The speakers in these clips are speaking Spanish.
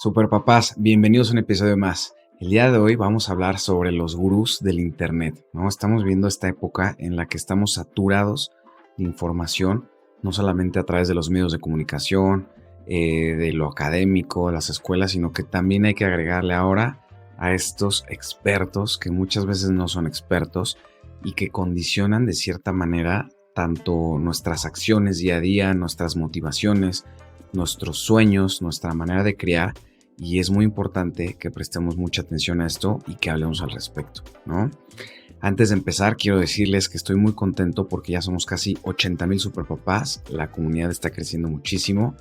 Super papás, bienvenidos a un episodio más. El día de hoy vamos a hablar sobre los gurús del internet, ¿no? Estamos viendo esta época en la que estamos saturados de información, no solamente a través de los medios de comunicación, de lo académico, las escuelas, sino que también hay que agregarle ahora a estos expertos que muchas veces no son expertos y que condicionan de cierta manera tanto nuestras acciones día a día, nuestras motivaciones, nuestros sueños, nuestra manera de criar, y es muy importante que prestemos mucha atención a esto y que hablemos al respecto, ¿no? Antes de empezar, quiero decirles que estoy muy contento porque ya somos casi 80,000 superpapás, la comunidad está creciendo muchísimo,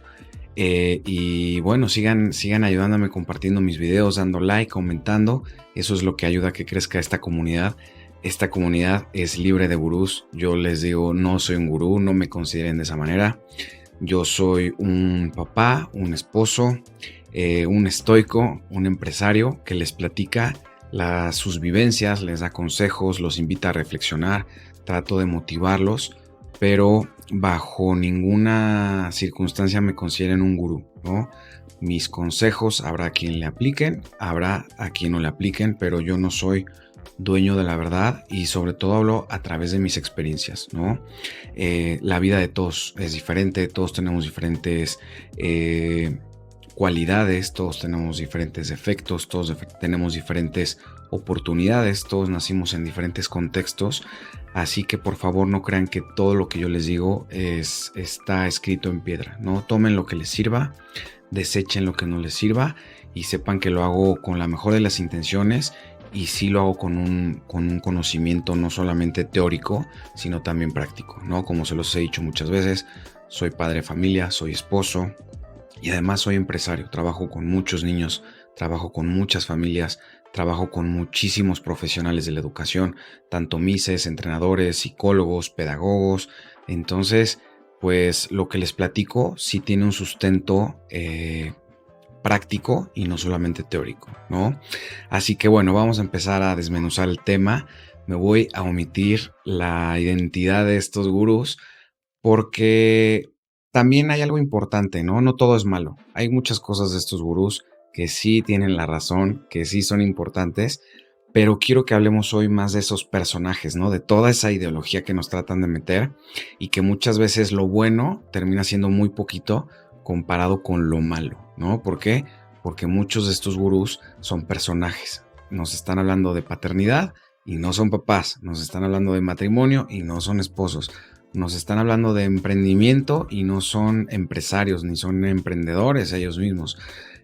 y bueno, sigan ayudándome compartiendo mis videos, dando like, comentando, eso es lo que ayuda a que crezca esta comunidad. Esta comunidad es libre de gurús, yo les digo, no soy un gurú, no me consideren de esa manera. Yo soy un papá, un esposo, un estoico, un empresario que les platica sus vivencias, les da consejos, los invita a reflexionar, trato de motivarlos, pero bajo ninguna circunstancia me consideren un gurú, ¿no? Mis consejos habrá quien le apliquen, habrá a quien no le apliquen, pero yo no soy dueño de la verdad y sobre todo hablo a través de mis experiencias, ¿no? La vida de todos es diferente, todos tenemos diferentes cualidades, todos tenemos diferentes defectos, todos tenemos diferentes oportunidades, todos nacimos en diferentes contextos, así que por favor no crean que todo lo que yo les digo está escrito en piedra, ¿no? Tomen lo que les sirva, desechen lo que no les sirva y sepan que lo hago con la mejor de las intenciones y sí lo hago con un conocimiento no solamente teórico, sino también práctico, ¿no? Como se los he dicho muchas veces, soy padre de familia, soy esposo y además soy empresario. Trabajo con muchos niños, trabajo con muchas familias, trabajo con muchísimos profesionales de la educación, tanto mises, entrenadores, psicólogos, pedagogos. Entonces, pues lo que les platico sí tiene un sustento práctico y no solamente teórico, ¿no? Así que bueno, vamos a empezar a desmenuzar el tema. Me voy a omitir la identidad de estos gurús porque también hay algo importante, ¿no? No todo es malo. Hay muchas cosas de estos gurús que sí tienen la razón, que sí son importantes, pero quiero que hablemos hoy más de esos personajes, ¿no? De toda esa ideología que nos tratan de meter y que muchas veces lo bueno termina siendo muy poquito comparado con lo malo, ¿no? ¿Por qué? Porque muchos de estos gurús son personajes. Nos están hablando de paternidad y no son papás. Nos están hablando de matrimonio y no son esposos. Nos están hablando de emprendimiento y no son empresarios ni son emprendedores ellos mismos.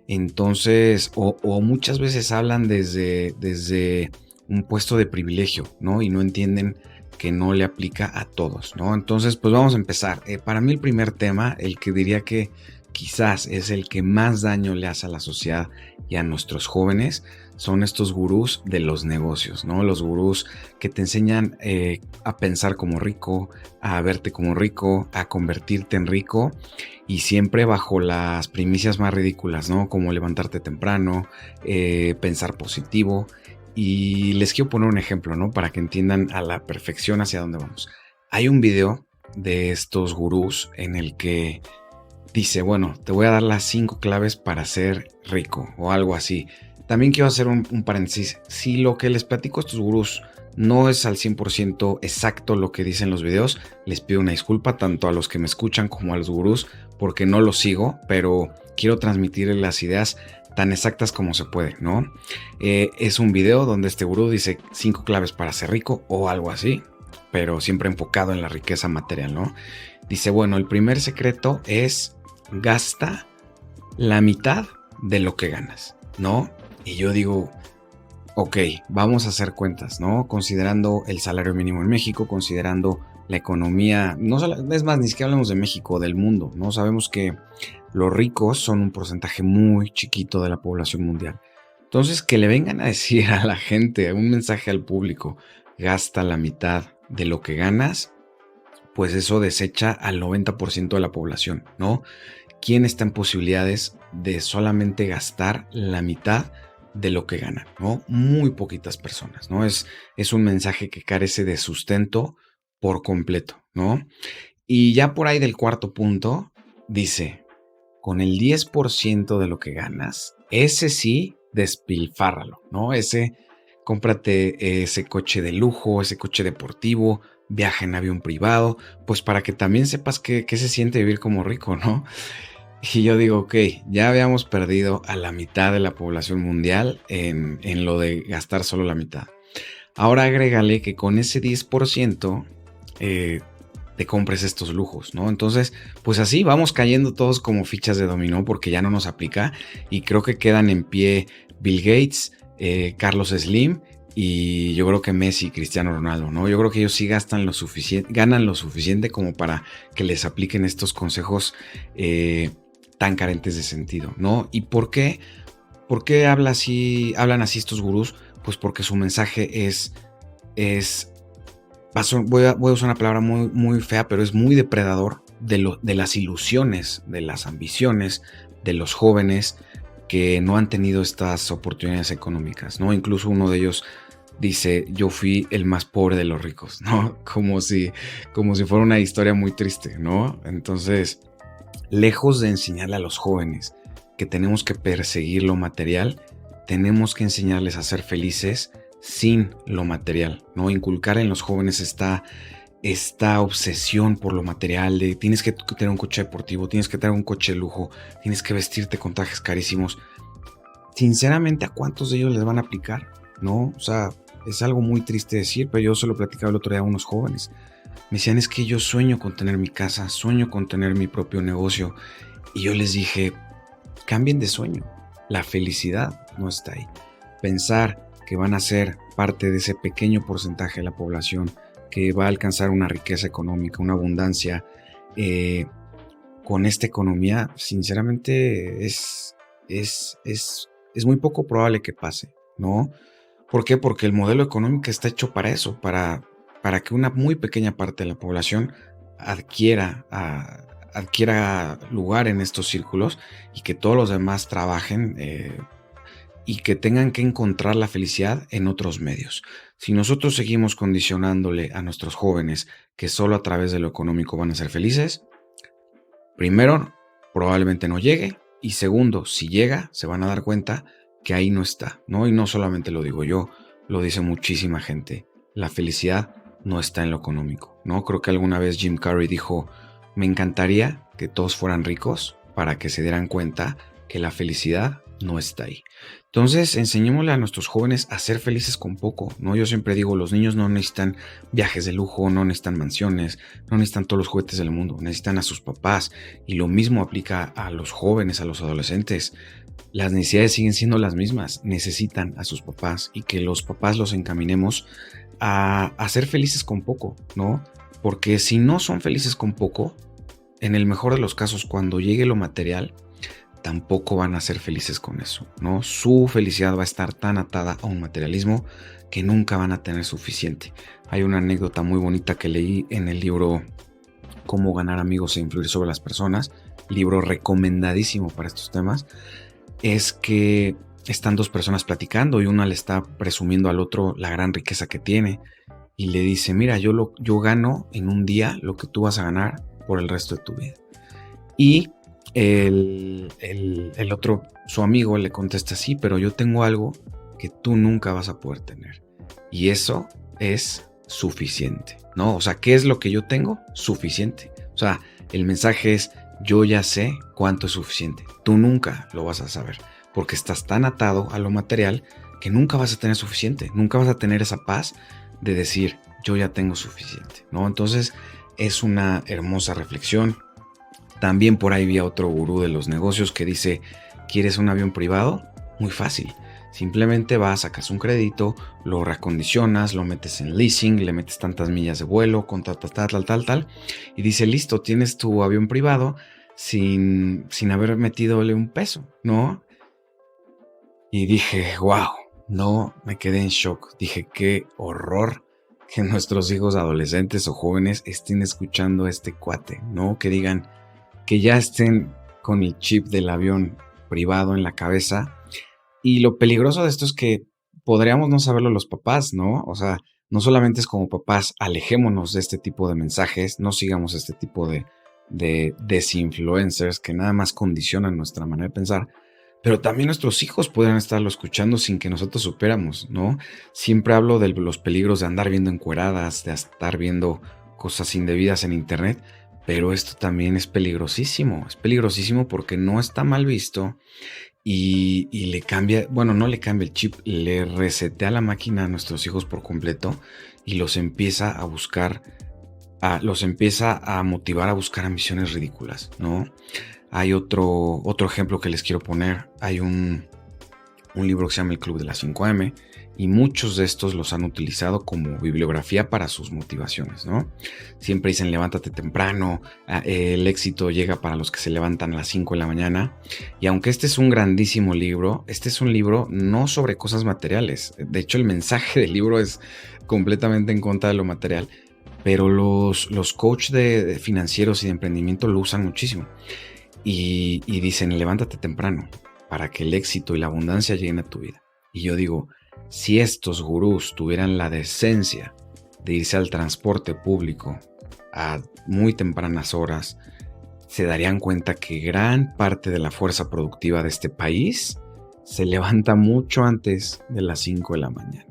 Entonces, o muchas veces hablan desde un puesto de privilegio, ¿no? Y no entienden que no le aplica a todos, ¿no? Entonces, pues vamos a empezar. Para mí el primer tema, el que diría que quizás es el que más daño le hace a la sociedad y a nuestros jóvenes, son estos gurús de los negocios, ¿no? Los gurús que te enseñan a pensar como rico, a verte como rico, a convertirte en rico y siempre bajo las primicias más ridículas, ¿no? Como levantarte temprano, pensar positivo. Y les quiero poner un ejemplo, ¿no? Para que entiendan a la perfección hacia dónde vamos. Hay un video de estos gurús en el que dice, bueno, te voy a dar las 5 claves para ser rico o algo así. También quiero hacer un paréntesis. Si lo que les platico a estos gurús no es al 100% exacto lo que dicen los videos, les pido una disculpa tanto a los que me escuchan como a los gurús porque no los sigo, pero quiero transmitir las ideas tan exactas como se puede, ¿no? Es un video donde este gurú dice 5 claves para ser rico o algo así, pero siempre enfocado en la riqueza material, ¿no? Dice, bueno, el primer secreto es gasta la mitad de lo que ganas, ¿no? Y yo digo, ok, vamos a hacer cuentas, ¿no? Considerando el salario mínimo en México, considerando la economía, no solo, es más, ni siquiera hablamos de México, del mundo, ¿no? Sabemos que los ricos son un porcentaje muy chiquito de la población mundial. Entonces, que le vengan a decir a la gente, un mensaje al público, gasta la mitad de lo que ganas, pues eso desecha al 90% de la población, ¿no? ¿Quién está en posibilidades de solamente gastar la mitad de lo que gana, ¿no? Muy poquitas personas, ¿no? Es un mensaje que carece de sustento por completo, ¿no? Y ya por ahí del cuarto punto dice, con el 10% de lo que ganas, ese sí, despilfárralo, ¿no? Cómprate ese coche de lujo, ese coche deportivo, viaja en avión privado, pues para que también sepas qué se siente vivir como rico, ¿no? Y yo digo, ok, ya habíamos perdido a la mitad de la población mundial en lo de gastar solo la mitad. Ahora agrégale que con ese 10% eh, te compres estos lujos, ¿no? Entonces, pues así vamos cayendo todos como fichas de dominó porque ya no nos aplica y creo que quedan en pie Bill Gates, Carlos Slim y yo creo que Messi y Cristiano Ronaldo, ¿no? Yo creo que ellos sí ganan lo suficiente como para que les apliquen estos consejos tan carentes de sentido, ¿no? ¿Y por qué? ¿Por qué hablan así estos gurús? Pues porque su mensaje es voy a usar una palabra muy, muy fea, pero es muy depredador de las ilusiones, de las ambiciones de los jóvenes que no han tenido estas oportunidades económicas, ¿no? Incluso uno de ellos dice, yo fui el más pobre de los ricos, ¿no? Como si fuera una historia muy triste, ¿no? Entonces, lejos de enseñarle a los jóvenes que tenemos que perseguir lo material, tenemos que enseñarles a ser felices sin lo material, ¿no? Inculcar en los jóvenes esta obsesión por lo material de tienes que tener un coche deportivo, tienes que tener un coche de lujo, tienes que vestirte con trajes carísimos. Sinceramente, ¿a cuántos de ellos les van a aplicar? ¿No? O sea, es algo muy triste decir, pero yo se lo platicaba el otro día a unos jóvenes. Me decían, es que yo sueño con tener mi casa, sueño con tener mi propio negocio. Y yo les dije, cambien de sueño. La felicidad no está ahí. Pensar que van a ser parte de ese pequeño porcentaje de la población que va a alcanzar una riqueza económica, una abundancia, con esta economía, sinceramente es muy poco probable que pase, ¿no? ¿Por qué? Porque el modelo económico está hecho para eso, para que una muy pequeña parte de la población adquiera, adquiera lugar en estos círculos y que todos los demás trabajen y que tengan que encontrar la felicidad en otros medios. Si nosotros seguimos condicionándole a nuestros jóvenes que solo a través de lo económico van a ser felices, primero, probablemente no llegue y segundo, si llega, se van a dar cuenta que ahí no está, ¿no? Y no solamente lo digo yo, lo dice muchísima gente. La felicidad no está en lo económico, ¿no? Creo que alguna vez Jim Carrey dijo, me encantaría que todos fueran ricos para que se dieran cuenta que la felicidad no está ahí. Entonces, enseñémosle a nuestros jóvenes a ser felices con poco, ¿no? Yo siempre digo, los niños no necesitan viajes de lujo, no necesitan mansiones, no necesitan todos los juguetes del mundo, necesitan a sus papás. Y lo mismo aplica a los jóvenes, a los adolescentes. Las necesidades siguen siendo las mismas, necesitan a sus papás y que los papás los encaminemos a ser felices con poco, ¿no? Porque si no son felices con poco, en el mejor de los casos, cuando llegue lo material, tampoco van a ser felices con eso, ¿no? Su felicidad va a estar tan atada a un materialismo que nunca van a tener suficiente. Hay una anécdota muy bonita que leí en el libro Cómo ganar amigos e influir sobre las personas, libro recomendadísimo para estos temas, es que están dos personas platicando y una le está presumiendo al otro la gran riqueza que tiene y le dice, mira, yo gano en un día lo que tú vas a ganar por el resto de tu vida. Y el otro, su amigo, le contesta, sí, pero yo tengo algo que tú nunca vas a poder tener. Y eso es suficiente, ¿no? O sea, ¿qué es lo que yo tengo? Suficiente. O sea, el mensaje es, yo ya sé cuánto es suficiente. Tú nunca lo vas a saber, porque estás tan atado a lo material que nunca vas a tener suficiente. Nunca vas a tener esa paz de decir, yo ya tengo suficiente, ¿no? Entonces, es una hermosa reflexión. También por ahí vi a otro gurú de los negocios que dice, ¿quieres un avión privado? Muy fácil. Simplemente vas, sacas un crédito, lo reacondicionas, lo metes en leasing, le metes tantas millas de vuelo, con tal, y dice, listo, tienes tu avión privado sin haber metidole un peso, ¿no? Y dije, wow, no, me quedé en shock. Dije, qué horror que nuestros hijos adolescentes o jóvenes estén escuchando a este cuate, ¿no? Que digan, que ya estén con el chip del avión privado en la cabeza. Y lo peligroso de esto es que podríamos no saberlo los papás, ¿no? O sea, no solamente es como papás, alejémonos de este tipo de mensajes, no sigamos este tipo de desinfluencers que nada más condicionan nuestra manera de pensar, pero también nuestros hijos pueden estarlo escuchando sin que nosotros supiéramos, ¿no? Siempre hablo de los peligros de andar viendo encueradas, de estar viendo cosas indebidas en internet, pero esto también es peligrosísimo porque no está mal visto y le cambia, bueno, no le cambia el chip, le resetea la máquina a nuestros hijos por completo y los empieza a buscar, los empieza a motivar a buscar ambiciones ridículas, ¿no? Hay otro ejemplo que les quiero poner. Hay un libro que se llama El Club de las 5 AM y muchos de estos los han utilizado como bibliografía para sus motivaciones, ¿no? Siempre dicen levántate temprano, el éxito llega para los que se levantan a las 5 de la mañana. Y aunque este es un grandísimo libro, este es un libro no sobre cosas materiales. De hecho, el mensaje del libro es completamente en contra de lo material, pero los coach de financieros y de emprendimiento lo usan muchísimo. Y dicen, levántate temprano para que el éxito y la abundancia lleguen a tu vida. Y yo digo, si estos gurús tuvieran la decencia de irse al transporte público a muy tempranas horas, se darían cuenta que gran parte de la fuerza productiva de este país se levanta mucho antes de las 5 de la mañana.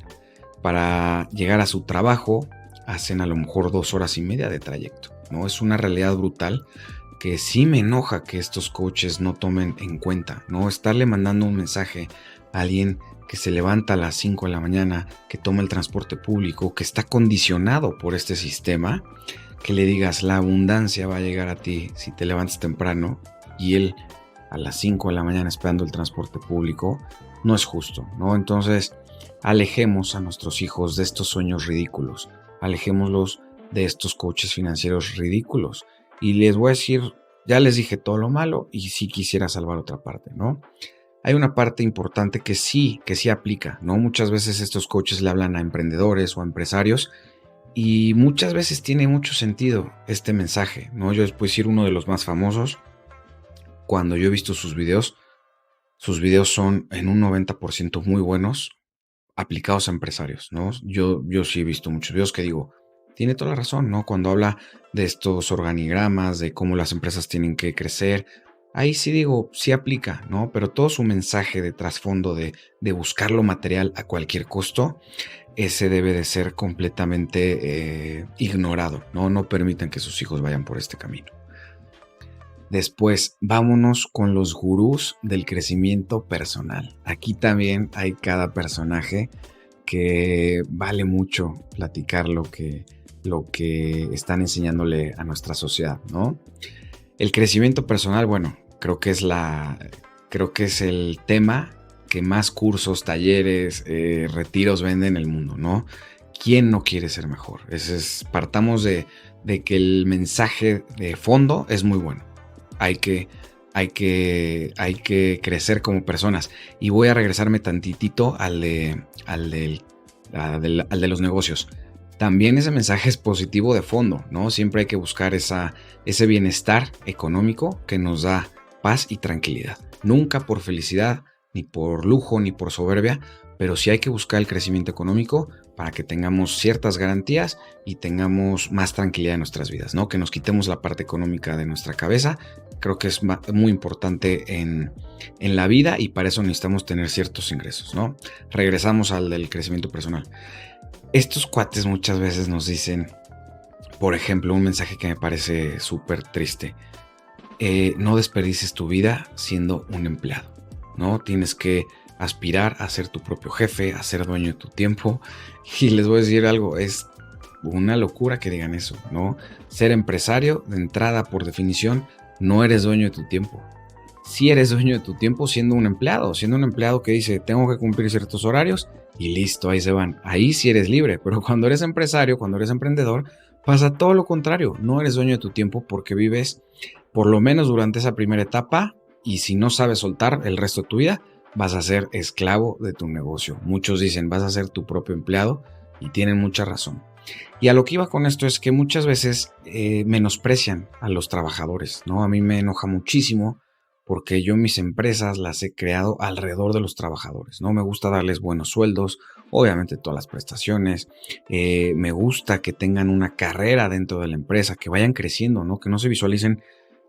Para llegar a su trabajo, hacen a lo mejor 2 horas y media de trayecto, ¿no? Es una realidad brutal que sí me enoja que estos coaches no tomen en cuenta, ¿no? Estarle mandando un mensaje a alguien que se levanta a las 5 de la mañana, que toma el transporte público, que está condicionado por este sistema, que le digas la abundancia va a llegar a ti si te levantas temprano y él a las 5 de la mañana esperando el transporte público, no es justo, ¿no? Entonces, alejemos a nuestros hijos de estos sueños ridículos, alejémoslos de estos coaches financieros ridículos. Y les voy a decir, ya les dije todo lo malo y sí quisiera salvar otra parte, ¿no? Hay una parte importante que sí aplica, ¿no? Muchas veces estos coaches le hablan a emprendedores o a empresarios y muchas veces tiene mucho sentido este mensaje, ¿no? Yo les puedo decir uno de los más famosos. Cuando yo he visto sus videos son en un 90% muy buenos, aplicados a empresarios, ¿no? Yo sí he visto muchos videos que digo, tiene toda la razón, ¿no? Cuando habla de estos organigramas, de cómo las empresas tienen que crecer, ahí sí digo, sí aplica, ¿no? Pero todo su mensaje de trasfondo de buscar lo material a cualquier costo, ese debe de ser completamente ignorado, ¿no? No permitan que sus hijos vayan por este camino. Después, vámonos con los gurús del crecimiento personal. Aquí también hay cada personaje que vale mucho platicar lo que están enseñándole a nuestra sociedad, ¿no? El crecimiento personal, bueno, creo que es el tema que más cursos, talleres, retiros vende en el mundo, ¿no? ¿Quién no quiere ser mejor? Partamos de que el mensaje de fondo es muy bueno. Hay que crecer como personas. Y voy a regresarme tantitito al de los negocios. También ese mensaje es positivo de fondo, ¿no? Siempre hay que buscar ese bienestar económico que nos da paz y tranquilidad. Nunca por felicidad, ni por lujo, ni por soberbia, pero sí hay que buscar el crecimiento económico para que tengamos ciertas garantías y tengamos más tranquilidad en nuestras vidas, ¿no? Que nos quitemos la parte económica de nuestra cabeza. Creo que es muy importante en la vida y para eso necesitamos tener ciertos ingresos, ¿no? Regresamos al del crecimiento personal. Estos cuates muchas veces nos dicen, por ejemplo, un mensaje que me parece súper triste. No desperdicies tu vida siendo un empleado, ¿no? Tienes que aspirar a ser tu propio jefe, a ser dueño de tu tiempo. Y les voy a decir algo, es una locura que digan eso, ¿no? Ser empresario, de entrada, por definición, no eres dueño de tu tiempo. Sí eres dueño de tu tiempo siendo un empleado que dice, tengo que cumplir ciertos horarios y listo, ahí se van. Ahí sí eres libre, pero cuando eres empresario, cuando eres emprendedor, pasa todo lo contrario. No eres dueño de tu tiempo porque vives, por lo menos durante esa primera etapa, y si no sabes soltar el resto de tu vida, vas a ser esclavo de tu negocio. Muchos dicen, vas a ser tu propio empleado y tienen mucha razón. Y a lo que iba con esto es que muchas veces menosprecian a los trabajadores, ¿no? A mí me enoja muchísimo porque yo mis empresas las he creado alrededor de los trabajadores, ¿no? Me gusta darles buenos sueldos, obviamente todas las prestaciones. Me gusta que tengan una carrera dentro de la empresa, que vayan creciendo, ¿no? Que no se visualicen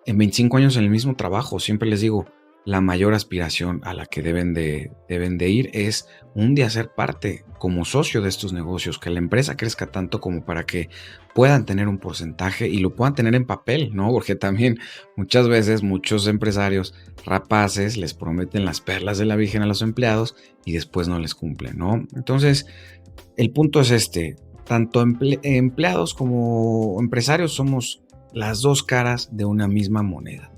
en 25 años en el mismo trabajo. Siempre les digo, la mayor aspiración a la que deben de ir es un día ser parte como socio de estos negocios, que la empresa crezca tanto como para que puedan tener un porcentaje y lo puedan tener en papel, ¿no? Porque también muchas veces muchos empresarios rapaces les prometen las perlas de la Virgen a los empleados y después no les cumplen, ¿no? Entonces, el punto es este, tanto empleados como empresarios somos las dos caras de una misma moneda.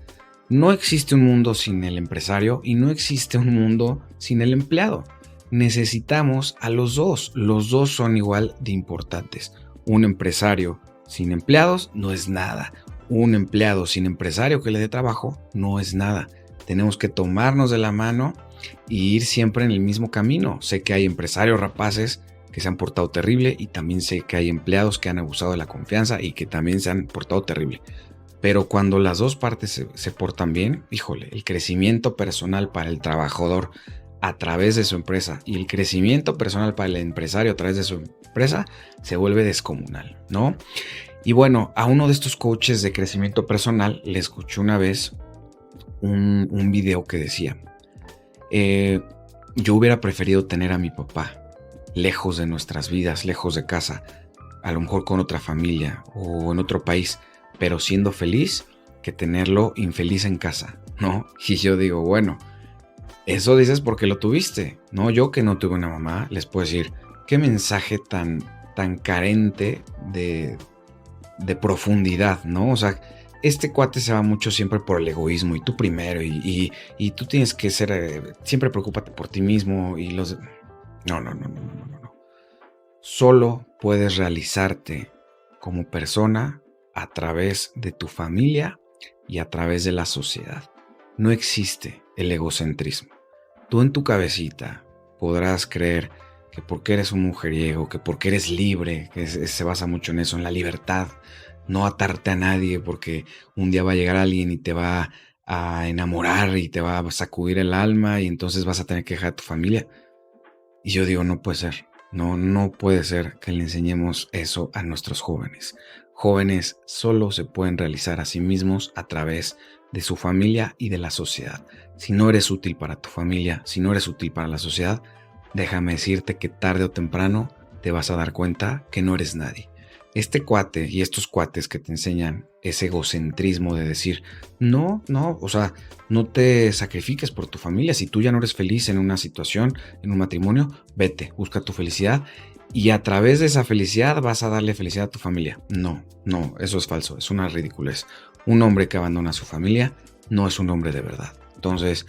No existe un mundo sin el empresario y no existe un mundo sin el empleado. Necesitamos a los dos son igual de importantes. Un empresario sin empleados no es nada. Un empleado sin empresario que le dé trabajo no es nada. Tenemos que tomarnos de la mano y ir siempre en el mismo camino. Sé que hay empresarios rapaces que se han portado terrible y también sé que hay empleados que han abusado de la confianza y que también se han portado terrible. Pero cuando las dos partes se portan bien, híjole, el crecimiento personal para el trabajador a través de su empresa y el crecimiento personal para el empresario a través de su empresa se vuelve descomunal, ¿no? Y bueno, a uno de estos coaches de crecimiento personal le escuché una vez un video que decía, eh, yo hubiera preferido tener a mi papá lejos de nuestras vidas, lejos de casa, a lo mejor con otra familia o en otro país, pero siendo feliz, que tenerlo infeliz en casa, ¿no? Y yo digo, bueno, eso dices porque lo tuviste, ¿no? Yo que no tuve una mamá, les puedo decir, qué mensaje tan carente de profundidad, ¿no? O sea, este cuate se va mucho siempre por el egoísmo y tú primero y tú tienes que ser, siempre preocúpate por ti mismo y los... No, no, no, no, no, no, no. No. Solo puedes realizarte como persona a través de tu familia y a través de la sociedad. No existe el egocentrismo. Tú en tu cabecita podrás creer que porque eres un mujeriego, que porque eres libre, que se basa mucho en eso, en la libertad, no atarte a nadie porque un día va a llegar alguien y te va a enamorar y te va a sacudir el alma y entonces vas a tener que dejar a tu familia. Y yo digo, no puede ser, no puede ser que le enseñemos eso a nuestros jóvenes. Jóvenes solo se pueden realizar a sí mismos a través de su familia y de la sociedad. Si no eres útil para tu familia, si no eres útil para la sociedad, déjame decirte que tarde o temprano te vas a dar cuenta que no eres nadie. Este cuate y estos cuates que te enseñan ese egocentrismo de decir, no, no, o sea, no te sacrifiques por tu familia. Si tú ya no eres feliz en una situación, en un matrimonio, vete, busca tu felicidad y a través de esa felicidad vas a darle felicidad a tu familia. No, no, eso es falso, es una ridiculez. Un hombre que abandona a su familia no es un hombre de verdad. Entonces,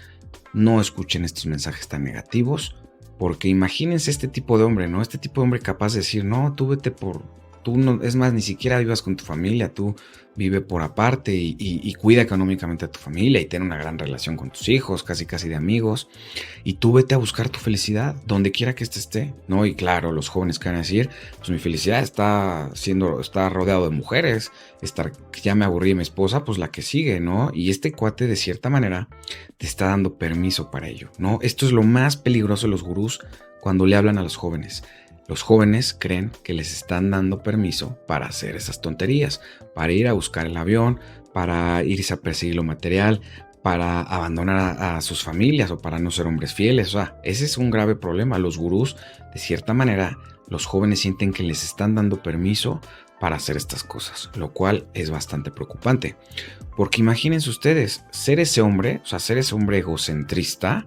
no escuchen estos mensajes tan negativos, porque imagínense este tipo de hombre, ¿no? Este tipo de hombre capaz de decir, no, tú vete por... Tú no, es más, ni siquiera vivas con tu familia, tú vive por aparte y cuida económicamente a tu familia y ten una gran relación con tus hijos, casi casi de amigos, y tú vete a buscar tu felicidad donde quiera que esté, ¿no? Y claro, los jóvenes que van a decir, pues mi felicidad está rodeado de mujeres, ya me aburrí de mi esposa, pues la que sigue, ¿no? Y este cuate de cierta manera te está dando permiso para ello, ¿no? Esto es lo más peligroso de los gurús cuando le hablan a los jóvenes. Los jóvenes creen que les están dando permiso para hacer esas tonterías, para ir a buscar el avión, para irse a perseguir lo material, para abandonar a sus familias o para no ser hombres fieles. O sea, ese es un grave problema. Los gurús, de cierta manera, los jóvenes sienten que les están dando permiso para hacer estas cosas, lo cual es bastante preocupante. Porque imagínense ustedes, ser ese hombre, o sea, ser ese hombre egocentrista,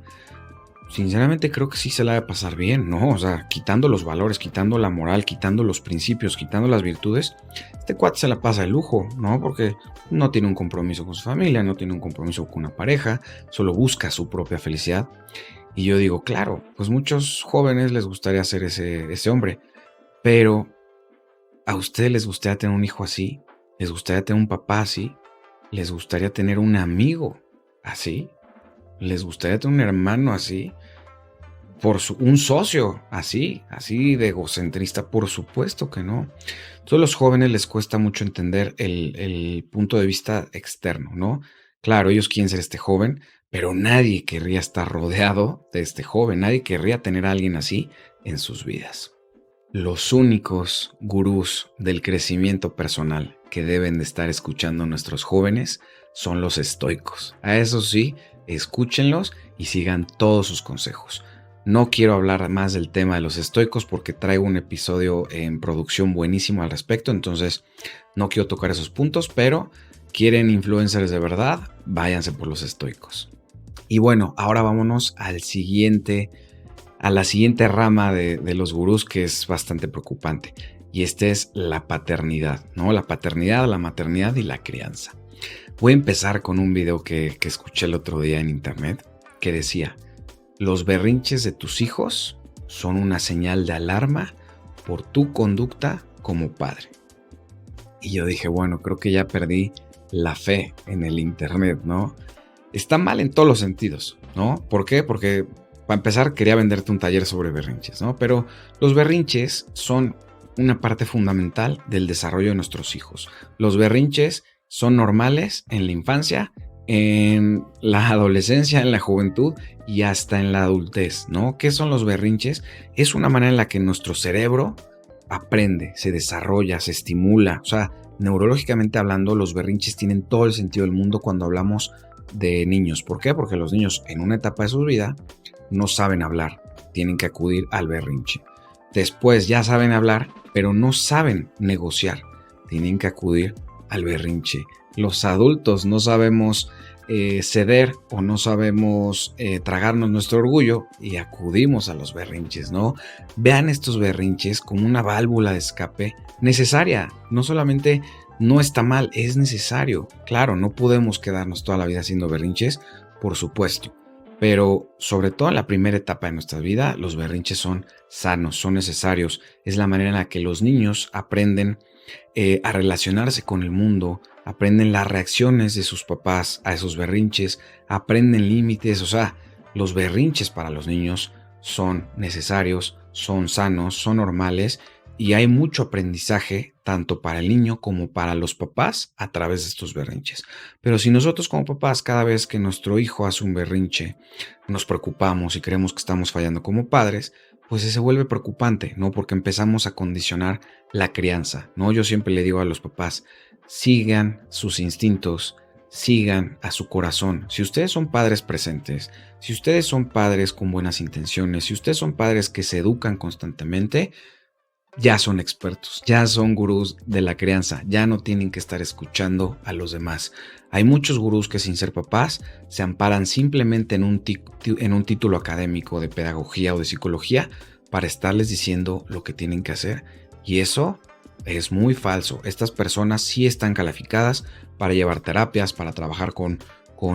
sinceramente creo que sí se la va a pasar bien, ¿no? O sea, quitando los valores, quitando la moral, quitando los principios, quitando las virtudes, este cuate se la pasa de lujo, ¿no? Porque no tiene un compromiso con su familia, no tiene un compromiso con una pareja, solo busca su propia felicidad. Y yo digo, claro, pues muchos jóvenes les gustaría ser ese hombre, pero ¿a ustedes les gustaría tener un hijo así? ¿Les gustaría tener un papá así? ¿Les gustaría tener un amigo así? ¿Les gustaría tener un hermano así? Un socio así de egocentrista, por supuesto que no. Entonces a los jóvenes les cuesta mucho entender el punto de vista externo, ¿no? Claro, ellos quieren ser este joven, pero nadie querría estar rodeado de este joven, nadie querría tener a alguien así en sus vidas. Los únicos gurús del crecimiento personal que deben de estar escuchando nuestros jóvenes son los estoicos. A eso sí, escúchenlos y sigan todos sus consejos. No quiero hablar más del tema de los estoicos porque traigo un episodio en producción buenísimo al respecto, entonces no quiero tocar esos puntos, pero quieren influencers de verdad, váyanse por los estoicos. Y bueno, ahora vámonos a la siguiente rama de los gurús, que es bastante preocupante. Y este es la paternidad, ¿no? La paternidad, la maternidad y la crianza. Voy a empezar con un video que escuché el otro día en internet que decía: los berrinches de tus hijos son una señal de alarma por tu conducta como padre. Y yo dije, bueno, creo que ya perdí la fe en el internet, ¿no? Está mal en todos los sentidos, ¿no? ¿Por qué? Porque, para empezar, quería venderte un taller sobre berrinches, ¿no? Pero los berrinches son una parte fundamental del desarrollo de nuestros hijos. Los berrinches son normales en la infancia, en la adolescencia, en la juventud y hasta en la adultez, ¿no? ¿Qué son los berrinches? Es una manera en la que nuestro cerebro aprende, se desarrolla, se estimula. O sea, neurológicamente hablando, los berrinches tienen todo el sentido del mundo cuando hablamos de niños. ¿Por qué? Porque los niños en una etapa de su vida no saben hablar, tienen que acudir al berrinche. Después ya saben hablar, pero no saben negociar, tienen que acudir al berrinche. Los adultos no sabemos ceder o no sabemos tragarnos nuestro orgullo y acudimos a los berrinches, ¿no? Vean estos berrinches como una válvula de escape necesaria. No solamente no está mal, es necesario. Claro, no podemos quedarnos toda la vida haciendo berrinches, por supuesto. Pero sobre todo en la primera etapa de nuestra vida, los berrinches son sanos, son necesarios. Es la manera en la que los niños aprenden a relacionarse con el mundo, aprenden las reacciones de sus papás a esos berrinches, aprenden límites. O sea, los berrinches para los niños son necesarios, son sanos, son normales y hay mucho aprendizaje tanto para el niño como para los papás a través de estos berrinches. Pero si nosotros como papás, cada vez que nuestro hijo hace un berrinche, nos preocupamos y creemos que estamos fallando como padres, pues se vuelve preocupante, ¿no? Porque empezamos a condicionar la crianza, ¿no? Yo siempre le digo a los papás: sigan sus instintos, sigan a su corazón. Si ustedes son padres presentes, si ustedes son padres con buenas intenciones, si ustedes son padres que se educan constantemente, ya son expertos, ya son gurús de la crianza, ya no tienen que estar escuchando a los demás. Hay muchos gurús que, sin ser papás, se amparan simplemente en un título académico de pedagogía o de psicología para estarles diciendo lo que tienen que hacer, y eso es muy falso. Estas personas sí están calificadas para llevar terapias, para trabajar con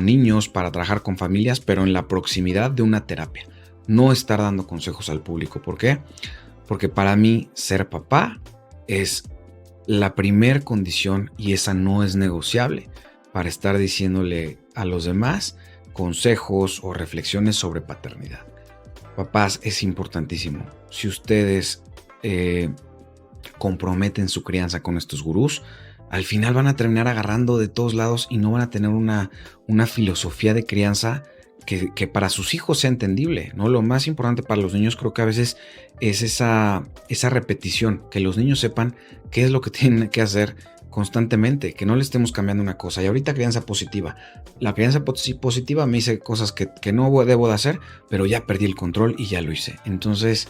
niños, para trabajar con familias, pero en la proximidad de una terapia, no estar dando consejos al público. ¿Por qué? Porque para mí ser papá es la primer condición y esa no es negociable para estar diciéndole a los demás consejos o reflexiones sobre paternidad. Papás, es importantísimo. Si ustedes comprometen su crianza con estos gurús, al final van a terminar agarrando de todos lados y no van a tener una filosofía de crianza que para sus hijos sea entendible, ¿no? Lo más importante para los niños creo que a veces es esa repetición, que los niños sepan qué es lo que tienen que hacer constantemente, que no le estemos cambiando una cosa. Y ahorita crianza positiva. La crianza positiva me dice cosas que no debo de hacer, pero ya perdí el control y ya lo hice. Entonces,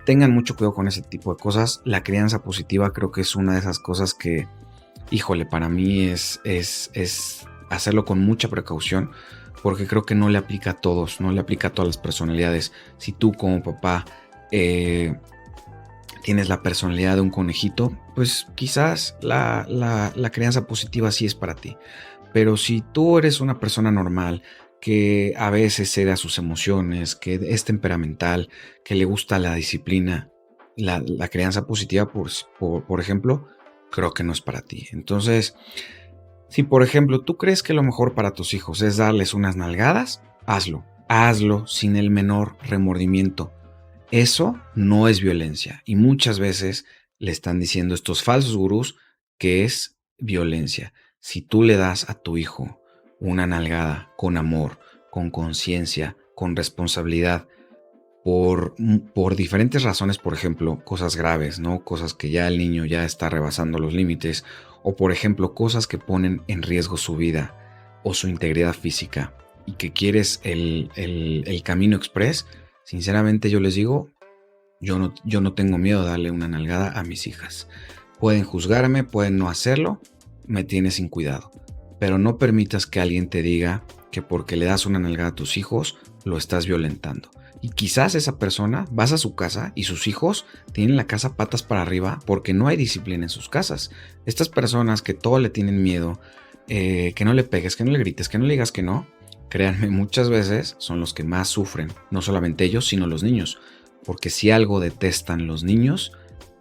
tengan mucho cuidado con ese tipo de cosas. La crianza positiva creo que es una de esas cosas que, híjole, para mí es hacerlo con mucha precaución, porque creo que no le aplica a todos, no le aplica a todas las personalidades. Si tú como papá tienes la personalidad de un conejito, pues quizás la crianza positiva sí es para ti. Pero si tú eres una persona normal, que a veces cede a sus emociones, que es temperamental, que le gusta la disciplina, la crianza positiva, por ejemplo, creo que no es para ti. Entonces, si por ejemplo tú crees que lo mejor para tus hijos es darles unas nalgadas, hazlo. Hazlo sin el menor remordimiento. Eso no es violencia y muchas veces le están diciendo estos falsos gurús que es violencia. Si tú le das a tu hijo una nalgada con amor, con conciencia, con responsabilidad, por diferentes razones, por ejemplo, cosas graves, ¿no? Cosas que ya el niño ya está rebasando los límites, o por ejemplo, cosas que ponen en riesgo su vida o su integridad física, y que quieres el camino express, sinceramente yo les digo, yo no tengo miedo de darle una nalgada a mis hijas. Pueden juzgarme, pueden no hacerlo, me tienes sin cuidado. Pero no permitas que alguien te diga que porque le das una nalgada a tus hijos, lo estás violentando. Y quizás esa persona, vas a su casa y sus hijos tienen la casa patas para arriba porque no hay disciplina en sus casas. Estas personas que todo le tienen miedo, que no le pegues, que no le grites, que no le digas que no, créanme, muchas veces son los que más sufren. No solamente ellos, sino los niños. Porque si algo detestan los niños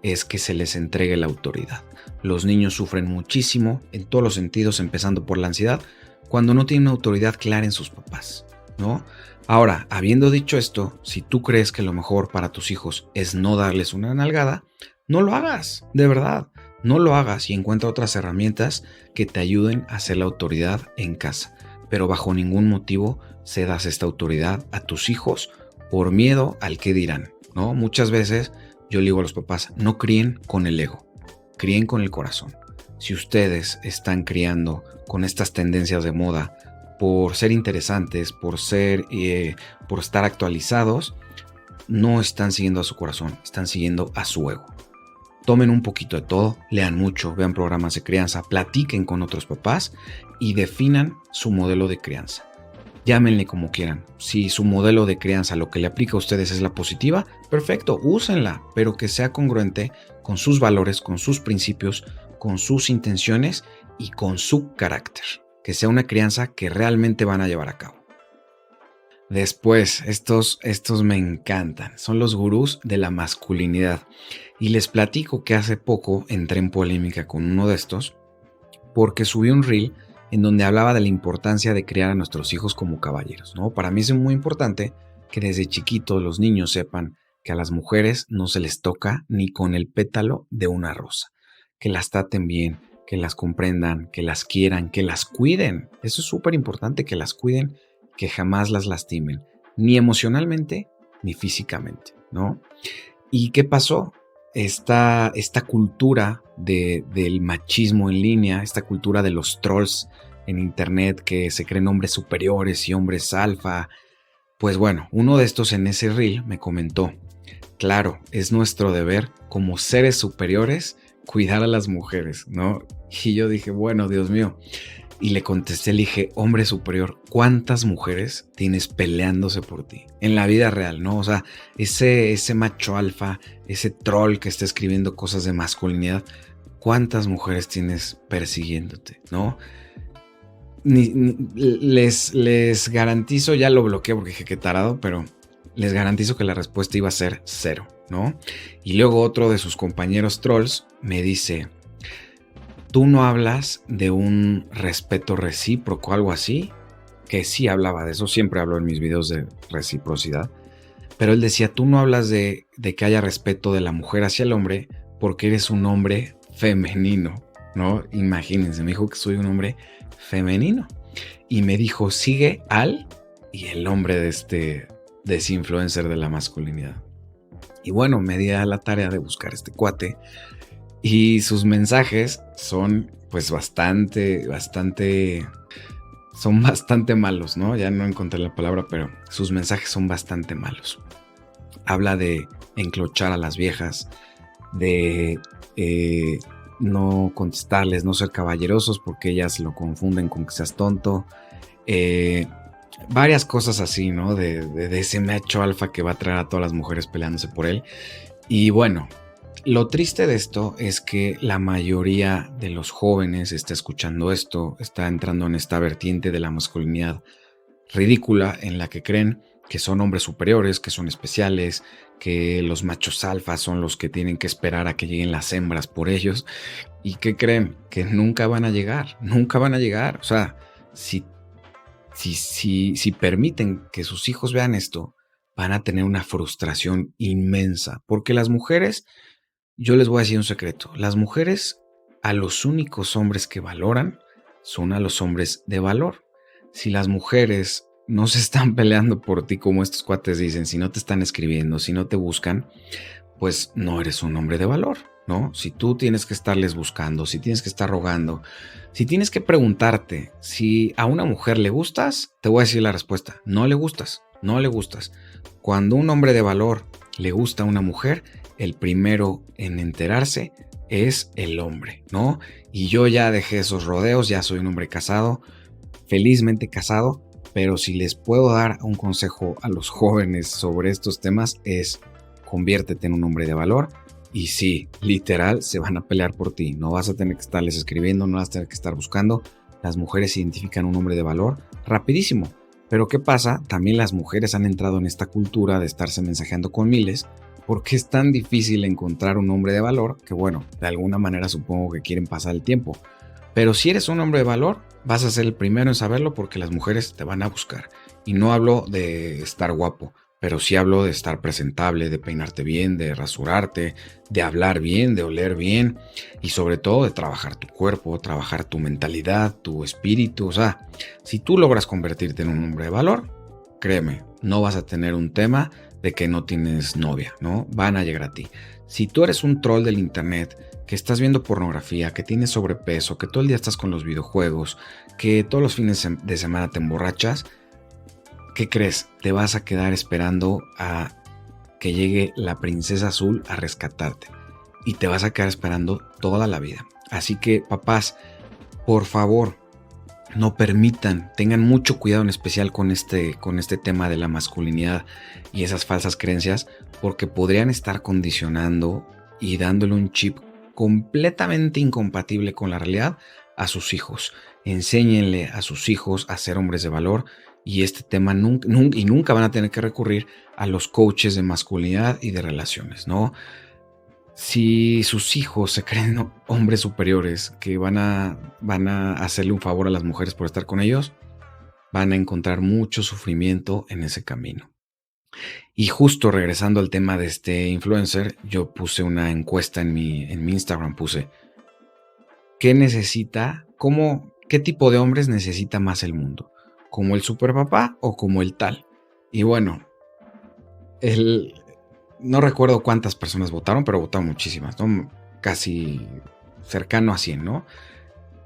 es que se les entregue la autoridad. Los niños sufren muchísimo en todos los sentidos, empezando por la ansiedad, cuando no tienen una autoridad clara en sus papás, ¿no? Ahora, habiendo dicho esto, si tú crees que lo mejor para tus hijos es no darles una nalgada, no lo hagas, de verdad. No lo hagas y encuentra otras herramientas que te ayuden a ser la autoridad en casa. Pero bajo ningún motivo cedas esta autoridad a tus hijos por miedo al que dirán, ¿no? Muchas veces yo le digo a los papás, no críen con el ego, críen con el corazón. Si ustedes están criando con estas tendencias de moda por ser interesantes, por estar actualizados, no están siguiendo a su corazón, están siguiendo a su ego. Tomen un poquito de todo, lean mucho, vean programas de crianza, platiquen con otros papás y definan su modelo de crianza. Llámenle como quieran. Si su modelo de crianza, lo que le aplica a ustedes es la positiva, perfecto, úsenla, pero que sea congruente con sus valores, con sus principios, con sus intenciones y con su carácter. Que sea una crianza que realmente van a llevar a cabo. Después, estos me encantan. Son los gurús de la masculinidad. Y les platico que hace poco entré en polémica con uno de estos porque subí un reel en donde hablaba de la importancia de criar a nuestros hijos como caballeros, ¿no? Para mí es muy importante que desde chiquitos los niños sepan que a las mujeres no se les toca ni con el pétalo de una rosa, que las traten bien, que las comprendan, que las quieran, que las cuiden. Eso es súper importante, que las cuiden, que jamás las lastimen, ni emocionalmente ni físicamente, ¿no? ¿Y qué pasó? Esta cultura del machismo en línea, esta cultura de los trolls en internet que se creen hombres superiores y hombres alfa, pues bueno, uno de estos en ese reel me comentó, claro, es nuestro deber como seres superiores cuidar a las mujeres, ¿no? Y yo dije, bueno, Dios mío. Y le contesté, le dije, hombre superior, ¿cuántas mujeres tienes peleándose por ti? En la vida real, ¿no? O sea, ese macho alfa, ese troll que está escribiendo cosas de masculinidad, ¿cuántas mujeres tienes persiguiéndote, no? Les garantizo, ya lo bloqueé porque dije que tarado, pero les garantizo que la respuesta iba a ser cero, ¿no? Y luego otro de sus compañeros trolls me dice, ¿tú no hablas de un respeto recíproco, algo así? Que sí hablaba de eso, siempre hablo en mis videos de reciprocidad. Pero él decía, tú no hablas de que haya respeto de la mujer hacia el hombre porque eres un hombre femenino, ¿no? Imagínense, me dijo que soy un hombre femenino. Y me dijo, sigue al y el nombre de ese influencer de la masculinidad. Y bueno, me di a la tarea de buscar este cuate. Y sus mensajes son pues bastante malos, ¿no? Ya no encontré la palabra, pero sus mensajes son bastante malos. Habla de enclochar a las viejas, de no contestarles, no ser caballerosos porque ellas lo confunden con que seas tonto. Varias cosas así, ¿no? De ese macho alfa que va a traer a todas las mujeres peleándose por él. Y bueno, lo triste de esto es que la mayoría de los jóvenes está escuchando esto, está entrando en esta vertiente de la masculinidad ridícula en la que creen que son hombres superiores, que son especiales, que los machos alfas son los que tienen que esperar a que lleguen las hembras por ellos. ¿Y qué creen? Que nunca van a llegar, nunca van a llegar. O sea, si permiten que sus hijos vean esto, van a tener una frustración inmensa, porque las mujeres, yo les voy a decir un secreto, las mujeres a los únicos hombres que valoran son a los hombres de valor. Si las mujeres no se están peleando por ti como estos cuates dicen, si no te están escribiendo, si no te buscan, pues no eres un hombre de valor, ¿no? Si tú tienes que estarles buscando, si tienes que estar rogando, si tienes que preguntarte si a una mujer le gustas, te voy a decir la respuesta, no le gustas, no le gustas. Cuando un hombre de valor le gusta a una mujer, el primero en enterarse es el hombre, ¿no? Y yo ya dejé esos rodeos, ya soy un hombre casado, felizmente casado, pero si les puedo dar un consejo a los jóvenes sobre estos temas es conviértete en un hombre de valor y sí, literal, se van a pelear por ti. No vas a tener que estarles escribiendo, no vas a tener que estar buscando. Las mujeres identifican un hombre de valor rapidísimo. Pero ¿qué pasa? También las mujeres han entrado en esta cultura de estarse mensajeando con miles porque es tan difícil encontrar un hombre de valor que bueno, de alguna manera supongo que quieren pasar el tiempo. Pero si eres un hombre de valor, vas a ser el primero en saberlo porque las mujeres te van a buscar. Y no hablo de estar guapo, pero sí hablo de estar presentable, de peinarte bien, de rasurarte, de hablar bien, de oler bien y sobre todo de trabajar tu cuerpo, trabajar tu mentalidad, tu espíritu. O sea, si tú logras convertirte en un hombre de valor, créeme, no vas a tener un tema de que no tienes novia, ¿no? Van a llegar a ti. Si tú eres un troll del internet, que estás viendo pornografía, que tienes sobrepeso, que todo el día estás con los videojuegos, que todos los fines de semana te emborrachas, ¿qué crees? Te vas a quedar esperando a que llegue la princesa azul a rescatarte. Y te vas a quedar esperando toda la vida. Así que, papás, por favor, no permitan, tengan mucho cuidado en especial con este tema de la masculinidad y esas falsas creencias, porque podrían estar condicionando y dándole un chip completamente incompatible con la realidad a sus hijos. Enséñenle a sus hijos a ser hombres de valor y este tema nunca van a tener que recurrir a los coaches de masculinidad y de relaciones, ¿no? Si sus hijos se creen hombres superiores que van a hacerle un favor a las mujeres por estar con ellos, van a encontrar mucho sufrimiento en ese camino. Y justo regresando al tema de este influencer, yo puse una encuesta en mi Instagram, puse, ¿qué necesita? ¿Qué tipo de hombres necesita más el mundo? ¿Como el superpapá o como el tal? Y bueno, el, no recuerdo cuántas personas votaron, pero votaron muchísimas, ¿no? Casi cercano a 100, ¿no?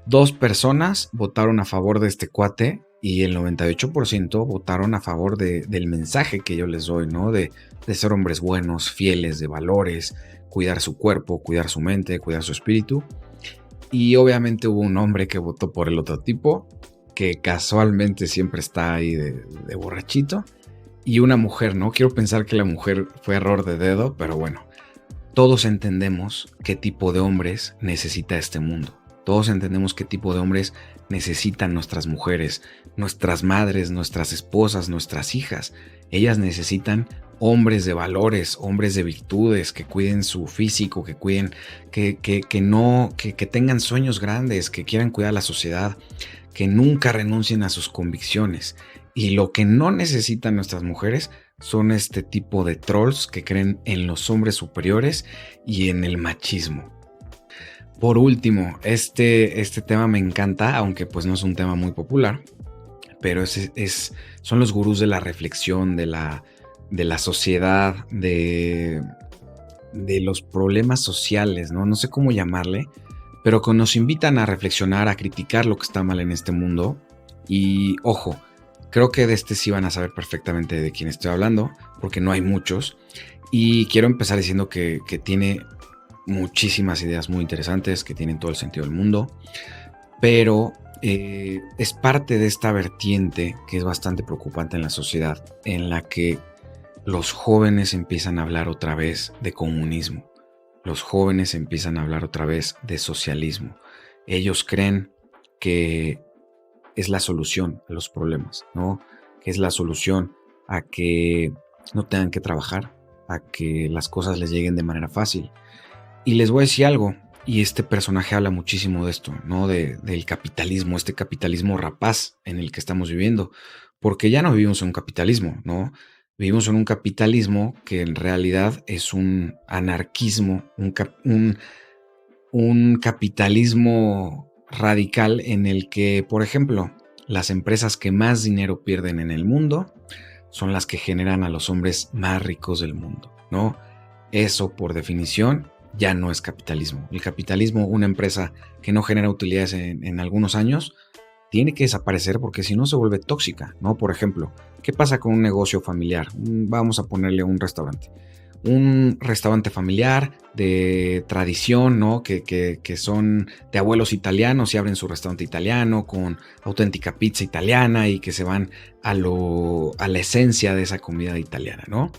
2 personas votaron a favor de este cuate y el 98% votaron a favor del mensaje que yo les doy, ¿no? De ser hombres buenos, fieles, de valores, cuidar su cuerpo, cuidar su mente, cuidar su espíritu. Y obviamente hubo un hombre que votó por el otro tipo, que casualmente siempre está ahí de borrachito. Y una mujer, ¿no? Quiero pensar que la mujer fue error de dedo, pero bueno, todos entendemos qué tipo de hombres necesita este mundo. Todos entendemos qué tipo de hombres necesitan nuestras mujeres, nuestras madres, nuestras esposas, nuestras hijas. Ellas necesitan hombres de valores, hombres de virtudes, que cuiden su físico, que cuiden, que tengan sueños grandes, que quieran cuidar a la sociedad, que nunca renuncien a sus convicciones. Y lo que no necesitan nuestras mujeres son este tipo de trolls que creen en los hombres superiores y en el machismo. Por último, este tema me encanta, aunque pues no es un tema muy popular, pero son los gurús de la reflexión, de la sociedad, de los problemas sociales, ¿no? No sé cómo llamarle, pero que nos invitan a reflexionar, a criticar lo que está mal en este mundo. Y ojo, creo que de este sí van a saber perfectamente de quién estoy hablando, porque no hay muchos. Y quiero empezar diciendo que tiene muchísimas ideas muy interesantes, que tienen todo el sentido del mundo, pero es parte de esta vertiente que es bastante preocupante en la sociedad, en la que los jóvenes empiezan a hablar otra vez de comunismo. Los jóvenes empiezan a hablar otra vez de socialismo. Ellos creen que es la solución a los problemas, ¿no? Que es la solución a que no tengan que trabajar, a que las cosas les lleguen de manera fácil. Y les voy a decir algo, y este personaje habla muchísimo de esto, ¿no? Del capitalismo, este capitalismo rapaz en el que estamos viviendo, porque ya no vivimos en un capitalismo, ¿no? Vivimos en un capitalismo que en realidad es un anarquismo, un capitalismo radical en el que, por ejemplo, las empresas que más dinero pierden en el mundo son las que generan a los hombres más ricos del mundo, ¿no? Eso, por definición, ya no es capitalismo. El capitalismo, una empresa que no genera utilidades en algunos años, tiene que desaparecer porque si no se vuelve tóxica, ¿no? Por ejemplo, ¿qué pasa con un negocio familiar? Vamos a ponerle un restaurante. Un restaurante familiar de tradición, ¿no? Que son de abuelos italianos y abren su restaurante italiano con auténtica pizza italiana y que se van a la esencia de esa comida italiana, ¿no?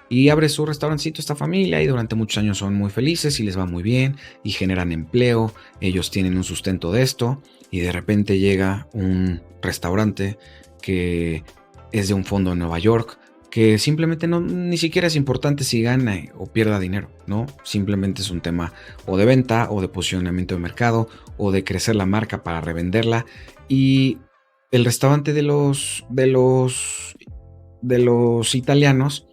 Y abre su restaurancito esta familia y durante muchos años son muy felices y les va muy bien y generan empleo, ellos tienen un sustento de esto y de repente llega un restaurante que es de un fondo en Nueva York que simplemente no, ni siquiera es importante si gana o pierda dinero, ¿no? Simplemente es un tema o de venta o de posicionamiento de mercado o de crecer la marca para revenderla y el restaurante de los italianos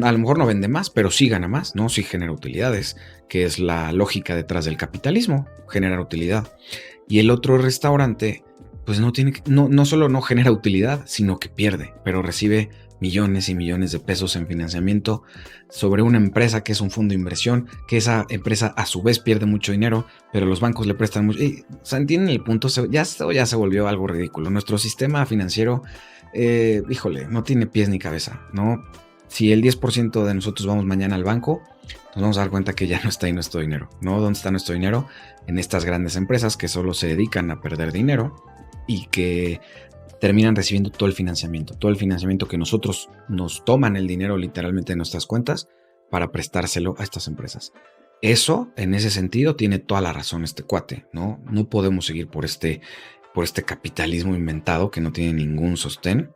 a lo mejor no vende más, pero sí gana más, ¿no? Sí genera utilidades, que es la lógica detrás del capitalismo, generar utilidad. Y el otro restaurante, pues no solo no genera utilidad, sino que pierde, pero recibe millones y millones de pesos en financiamiento sobre una empresa que es un fondo de inversión, que esa empresa a su vez pierde mucho dinero, pero los bancos le prestan mucho. O sea, ¿entienden el punto? Ya se volvió algo ridículo. Nuestro sistema financiero, híjole, no tiene pies ni cabeza, ¿no? Si el 10% de nosotros vamos mañana al banco, nos vamos a dar cuenta que ya no está ahí nuestro dinero, ¿no? ¿Dónde está nuestro dinero? En estas grandes empresas que solo se dedican a perder dinero y que terminan recibiendo todo el financiamiento que nosotros nos toman el dinero literalmente de nuestras cuentas para prestárselo a estas empresas. Eso, en ese sentido, tiene toda la razón este cuate, ¿no? No podemos seguir por este capitalismo inventado que no tiene ningún sostén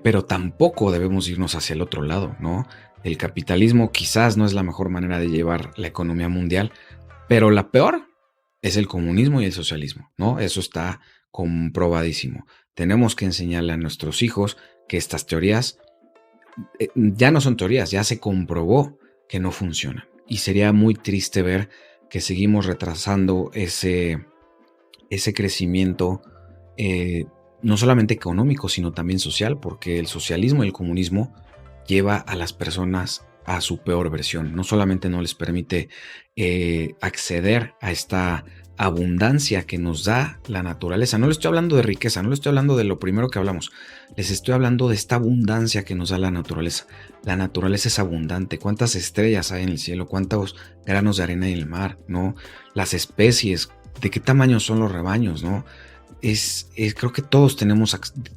pero tampoco debemos irnos hacia el otro lado, ¿no? El capitalismo quizás no es la mejor manera de llevar la economía mundial, pero la peor es el comunismo y el socialismo, ¿no? Eso está comprobadísimo. Tenemos que enseñarle a nuestros hijos que estas teorías ya no son teorías, ya se comprobó que no funcionan. Y sería muy triste ver que seguimos retrasando ese crecimiento, no solamente económico, sino también social, porque el socialismo y el comunismo lleva a las personas a su peor versión. No solamente no les permite acceder a esta abundancia que nos da la naturaleza. No le estoy hablando de riqueza, no le estoy hablando de lo primero que hablamos. Les estoy hablando de esta abundancia que nos da la naturaleza. La naturaleza es abundante. ¿Cuántas estrellas hay en el cielo? ¿Cuántos granos de arena hay en el mar? ¿No? Las especies, ¿de qué tamaño son los rebaños? ¿No? Creo que todos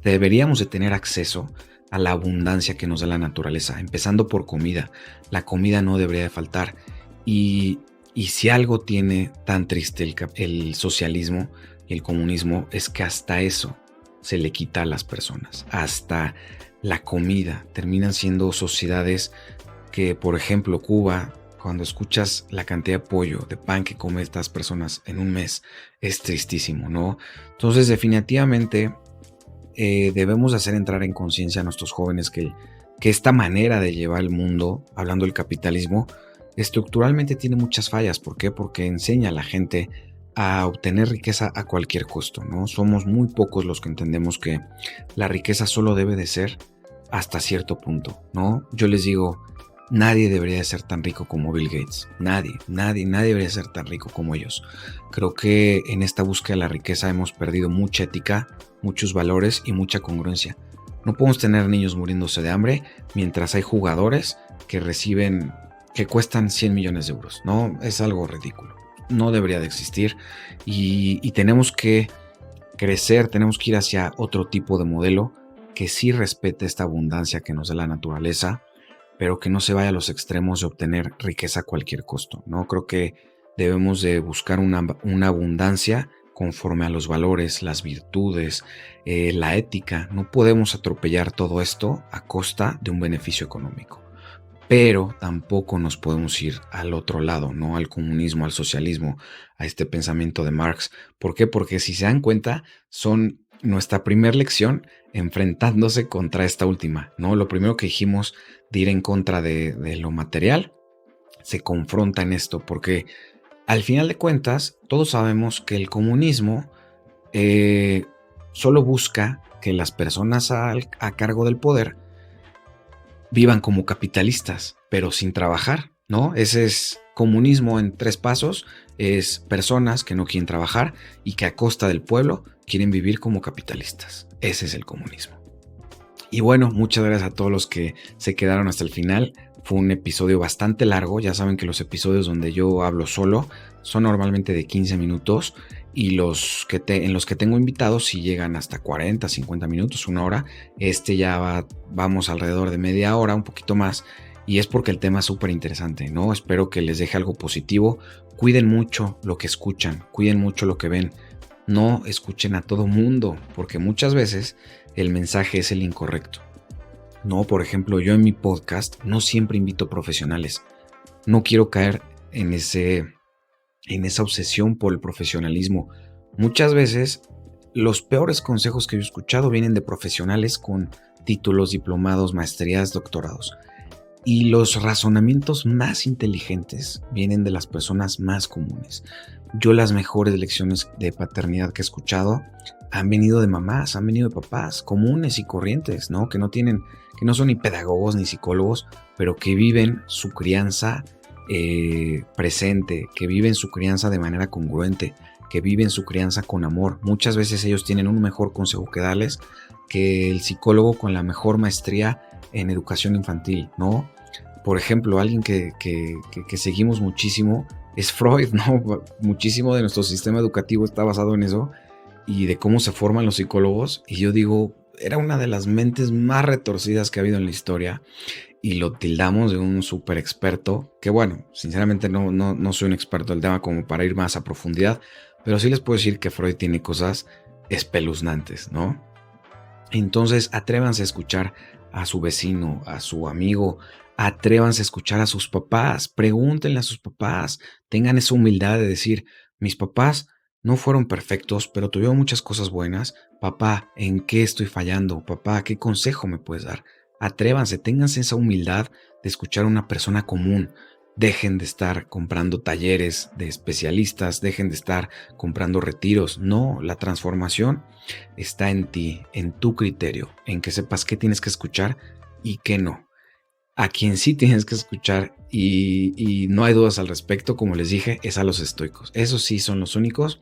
deberíamos de tener acceso a la abundancia que nos da la naturaleza, empezando por comida. La comida no debería de faltar. Y si algo tiene tan triste el socialismo y el comunismo es que hasta eso se le quita a las personas, hasta la comida. Terminan siendo sociedades que, por ejemplo, Cuba, cuando escuchas la cantidad de pollo, de pan que comen estas personas en un mes, es tristísimo, ¿no? Entonces, definitivamente debemos hacer entrar en conciencia a nuestros jóvenes que esta manera de llevar el mundo, hablando del capitalismo, estructuralmente tiene muchas fallas. ¿Por qué? Porque enseña a la gente a obtener riqueza a cualquier costo, ¿no? Somos muy pocos los que entendemos que la riqueza solo debe de ser hasta cierto punto, ¿no? Yo les digo, nadie debería de ser tan rico como Bill Gates. Nadie debería ser tan rico como ellos. Creo que en esta búsqueda de la riqueza hemos perdido mucha ética, muchos valores y mucha congruencia. No podemos tener niños muriéndose de hambre mientras hay jugadores que cuestan 100 millones de euros. No, es algo ridículo. No debería de existir y tenemos que crecer, tenemos que ir hacia otro tipo de modelo que sí respete esta abundancia que nos da la naturaleza, pero que no se vaya a los extremos de obtener riqueza a cualquier costo, ¿no? Creo que debemos de buscar una abundancia conforme a los valores, las virtudes, la ética. No podemos atropellar todo esto a costa de un beneficio económico. Pero tampoco nos podemos ir al otro lado, ¿no? Al comunismo, al socialismo, a este pensamiento de Marx. ¿Por qué? Porque si se dan cuenta, son nuestra primera lección enfrentándose contra esta última, ¿no? Lo primero que dijimos de ir en contra de lo material, se confronta en esto, porque al final de cuentas, todos sabemos que el comunismo eh, solo busca que las personas a cargo del poder vivan como capitalistas, pero sin trabajar, ¿no? Ese es comunismo en 3 pasos, es personas que no quieren trabajar y que a costa del pueblo quieren vivir como capitalistas. Ese es el comunismo. Y bueno, muchas gracias a todos los que se quedaron hasta el final. Fue un episodio bastante largo. Ya saben que los episodios donde yo hablo solo son normalmente de 15 minutos y en los que tengo invitados sí llegan hasta 40, 50 minutos, 1 hora. Vamos alrededor de media hora, un poquito más. Y es porque el tema es súper interesante, ¿no? Espero que les deje algo positivo. Cuiden mucho lo que escuchan, cuiden mucho lo que ven. No escuchen a todo mundo, porque muchas veces el mensaje es el incorrecto. No, por ejemplo, yo en mi podcast no siempre invito profesionales. No quiero caer en esa obsesión por el profesionalismo. Muchas veces los peores consejos que yo he escuchado vienen de profesionales con títulos, diplomados, maestrías, doctorados. Y los razonamientos más inteligentes vienen de las personas más comunes. Yo las mejores lecciones de paternidad que he escuchado han venido de mamás, han venido de papás comunes y corrientes, ¿no? Que no son ni pedagogos ni psicólogos, pero que viven su crianza presente, que viven su crianza de manera congruente, que viven su crianza con amor. Muchas veces ellos tienen un mejor consejo que darles que el psicólogo con la mejor maestría en educación infantil, ¿no? Por ejemplo, alguien que seguimos muchísimo es Freud, ¿no? Muchísimo de nuestro sistema educativo está basado en eso y de cómo se forman los psicólogos. Y yo digo, era una de las mentes más retorcidas que ha habido en la historia y lo tildamos de un súper experto, que bueno, sinceramente no soy un experto del tema como para ir más a profundidad, pero sí les puedo decir que Freud tiene cosas espeluznantes, ¿no? Entonces, atrévanse a escuchar a su vecino, a su amigo, atrévanse a escuchar a sus papás, pregúntenle a sus papás, tengan esa humildad de decir, mis papás no fueron perfectos, pero tuvieron muchas cosas buenas. Papá, ¿en qué estoy fallando? Papá, ¿qué consejo me puedes dar? Atrévanse, ténganse esa humildad de escuchar a una persona común. Dejen de estar comprando talleres de especialistas, dejen de estar comprando retiros. No, la transformación está en ti, en tu criterio, en que sepas qué tienes que escuchar y qué no. A quien sí tienes que escuchar y no hay dudas al respecto, como les dije, es a los estoicos. Esos sí son los únicos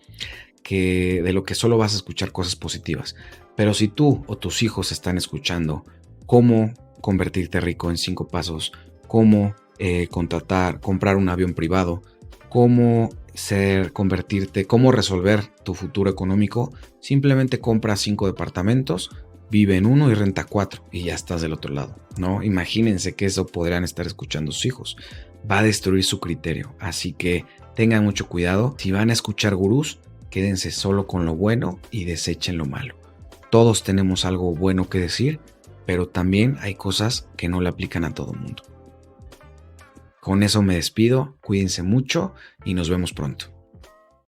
de lo que solo vas a escuchar cosas positivas. Pero si tú o tus hijos están escuchando cómo convertirte rico en 5 pasos, cómo comprar un avión privado, cómo cómo resolver tu futuro económico, simplemente compra 5 departamentos, vive en uno y renta 4 y ya estás del otro lado, ¿no? Imagínense que eso podrían estar escuchando sus hijos. Va a destruir su criterio, así que tengan mucho cuidado. Si van a escuchar gurús, quédense solo con lo bueno y desechen lo malo. Todos tenemos algo bueno que decir, pero también hay cosas que no le aplican a todo el mundo. Con eso me despido, cuídense mucho y nos vemos pronto.